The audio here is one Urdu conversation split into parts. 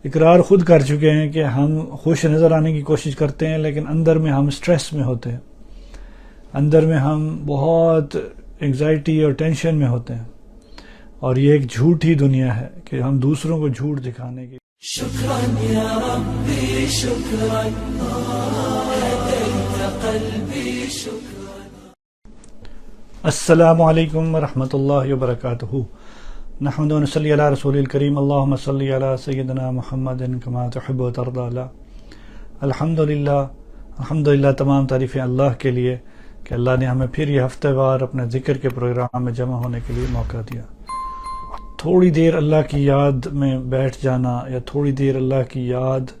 اقرار خود کر چکے ہیں کہ ہم خوش نظر آنے کی کوشش کرتے ہیں، لیکن اندر میں ہم سٹریس میں ہوتے ہیں، اندر میں ہم بہت انگزائٹی اور ٹینشن میں ہوتے ہیں، اور یہ ایک جھوٹی دنیا ہے کہ ہم دوسروں کو جھوٹ دکھانے کی. شكرا يا ربي شكرا هديت قلبي شكرا. السلام علیکم ورحمۃ اللہ وبرکاتہ. نحمد و نصلی علی رسول الکریم. اللہم صلی علی سیدنا محمد کما تحب و ترضی. الحمدللہ تمام تعریفیں اللہ کے لیے کہ اللہ نے ہمیں پھر یہ ہفتہ وار اپنے ذکر کے پروگرام میں جمع ہونے کے لیے موقع دیا. تھوڑی دیر اللہ کی یاد میں بیٹھ جانا یا تھوڑی دیر اللہ کی یاد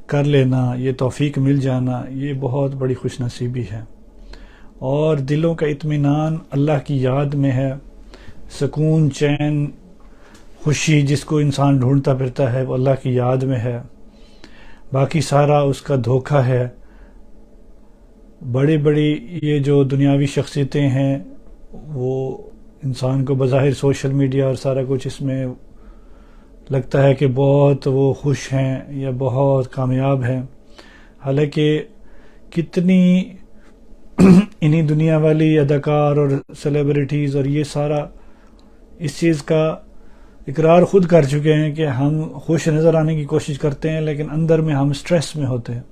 کر لینا، یہ توفیق مل جانا، یہ بہت بڑی خوش نصیبی ہے. اور دلوں کا اطمینان اللہ کی یاد میں ہے. سکون، چین، خوشی جس کو انسان ڈھونڈتا پھرتا ہے وہ اللہ کی یاد میں ہے. باقی سارا اس کا دھوکہ ہے. بڑی بڑی یہ جو دنیاوی شخصیتیں ہیں وہ انسان کو بظاہر سوشل میڈیا اور سارا کچھ اس میں لگتا ہے کہ بہت وہ خوش ہیں یا بہت کامیاب ہیں، حالانکہ کتنی انہی دنیا والی اداکار اور سیلیبریٹیز اور یہ سارا اس چیز کا اقرار خود کر چکے ہیں کہ ہم خوش نظر آنے کی کوشش کرتے ہیں، لیکن اندر میں ہم سٹریس میں ہوتے ہیں،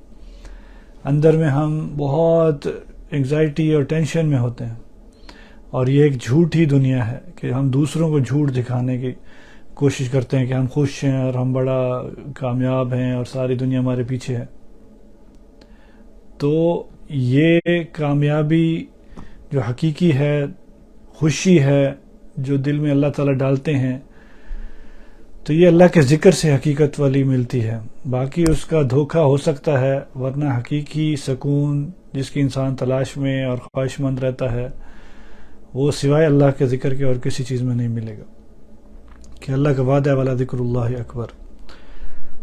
اندر میں ہم بہت انگزائٹی اور ٹینشن میں ہوتے ہیں، اور یہ ایک جھوٹی دنیا ہے کہ ہم دوسروں کو جھوٹ دکھانے کی کوشش کرتے ہیں کہ ہم خوش ہیں اور ہم بڑا کامیاب ہیں اور ساری دنیا ہمارے پیچھے ہے. تو یہ کامیابی جو حقیقی ہے، خوشی ہے جو دل میں اللہ تعالیٰ ڈالتے ہیں، تو یہ اللہ کے ذکر سے حقیقت والی ملتی ہے. باقی اس کا دھوکہ ہو سکتا ہے، ورنہ حقیقی سکون جس کی انسان تلاش میں اور خواہش مند رہتا ہے وہ سوائے اللہ کے ذکر کے اور کسی چیز میں نہیں ملے گا، کہ اللہ کا وعدہ ہے والا ذکر اللہ اکبر.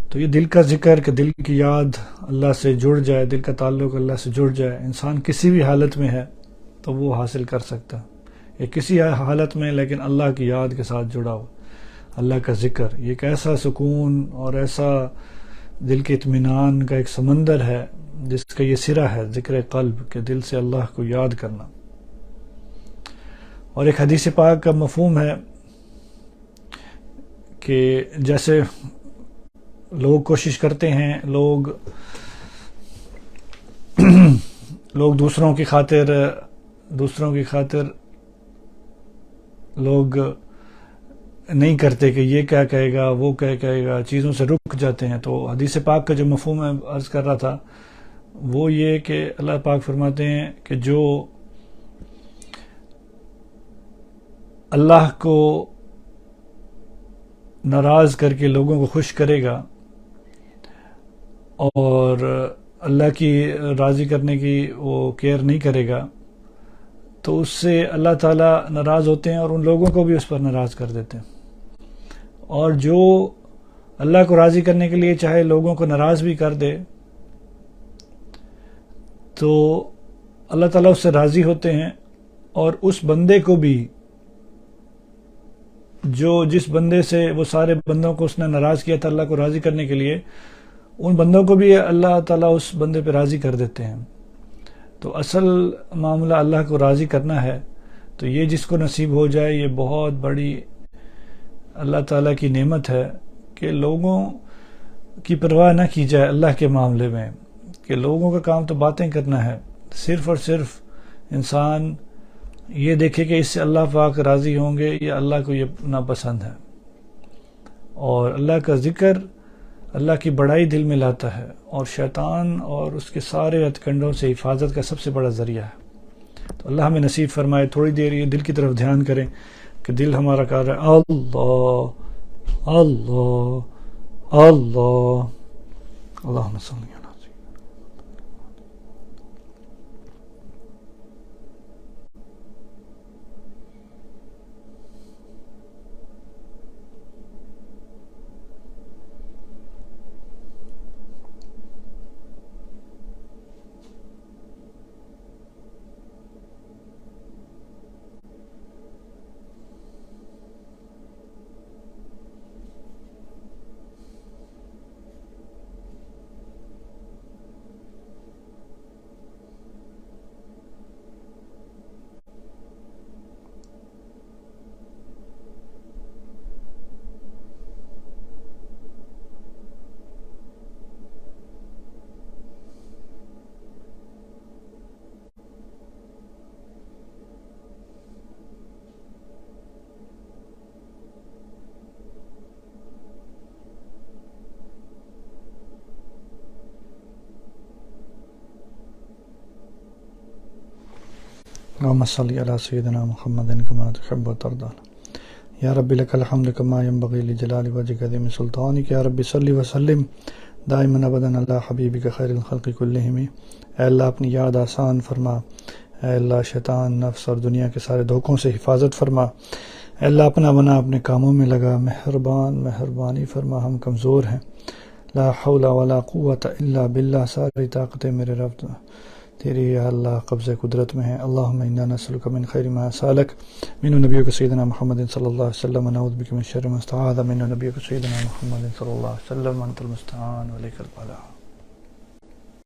تو یہ دل کا ذکر کہ دل کی یاد اللہ سے جڑ جائے، دل کا تعلق اللہ سے جڑ جائے، انسان کسی بھی حالت میں ہے تو وہ حاصل کر سکتا ہے، یا کسی حالت میں لیکن اللہ کی یاد کے ساتھ جڑا ہو. اللہ کا ذکر یہ ایک ایسا سکون اور ایسا دل کے اطمینان کا ایک سمندر ہے جس کا یہ سرا ہے ذکر قلب، کہ دل سے اللہ کو یاد کرنا. اور ایک حدیث پاک کا مفہوم ہے کہ جیسے لوگ کوشش کرتے ہیں، لوگ دوسروں کی خاطر لوگ نہیں کرتے کہ یہ کیا کہے گا، وہ کیا کہے گا، چیزوں سے رک جاتے ہیں. تو حدیث پاک کا جو مفہوم میں عرض کر رہا تھا وہ یہ کہ اللہ پاک فرماتے ہیں کہ جو اللہ کو ناراض کر کے لوگوں کو خوش کرے گا اور اللہ کی راضی کرنے کی وہ کیئر نہیں کرے گا، تو اس سے اللہ تعالیٰ ناراض ہوتے ہیں اور ان لوگوں کو بھی اس پر ناراض کر دیتے ہیں. اور جو اللہ کو راضی کرنے کے لیے چاہے لوگوں کو ناراض بھی کر دے تو اللہ تعالیٰ اس سے راضی ہوتے ہیں، اور اس بندے کو بھی جس بندے سے وہ سارے بندوں کو اس نے ناراض کیا تھا اللہ کو راضی کرنے کے لیے، ان بندوں کو بھی اللہ تعالیٰ اس بندے پہ راضی کر دیتے ہیں. تو اصل معاملہ اللہ کو راضی کرنا ہے. تو یہ جس کو نصیب ہو جائے یہ بہت بڑی اللہ تعالیٰ کی نعمت ہے کہ لوگوں کی پرواہ نہ کی جائے اللہ کے معاملے میں، کہ لوگوں کا کام تو باتیں کرنا ہے، صرف اور صرف انسان یہ دیکھے کہ اس سے اللہ پاک راضی ہوں گے یا اللہ کو یہ ناپسند ہے. اور اللہ کا ذکر اللہ کی بڑائی دل میں لاتا ہے اور شیطان اور اس کے سارے ہتھ کنڈوں سے حفاظت کا سب سے بڑا ذریعہ ہے. تو اللہ ہمیں نصیب فرمائے تھوڑی دیر یہ دل کی طرف دھیان کریں کہ دل ہمارا کہہ رہا ہے اللہ اللہ اللہ، اللہم صلی علی. اللهم صل على سيدنا محمد كما تحب وترضى يا رب لك الحمد كما ينبغي لجلال وجهك عظيم سلطانك يا رب صل وسلم دائما ابدا على حبيبك خير الخلق كلهم. اے اللہ اپنی یاد آسان فرما، اے اللہ شیطان نفس اور دنیا کے سارے دھوکوں سے حفاظت فرما، اے اللہ اپنا بنا اپنے کاموں میں لگا، مہربانی فرما، ہم کمزور ہیں، لا حول ولا قوت الا باللہ، ساری طاقتیں میرے رب تیری یا اللہ قبضہ قدرت میں ہیں. اللہم انا نسألک من خیر ما سألک من نبیک سیدنا محمد صلی اللہ علیہ وسلم ونعوذ بک من شر ما استعاذ من نبیک سیدنا محمد صلی اللہ علیہ وسلم. انت المستعان وعلیک البلاغ.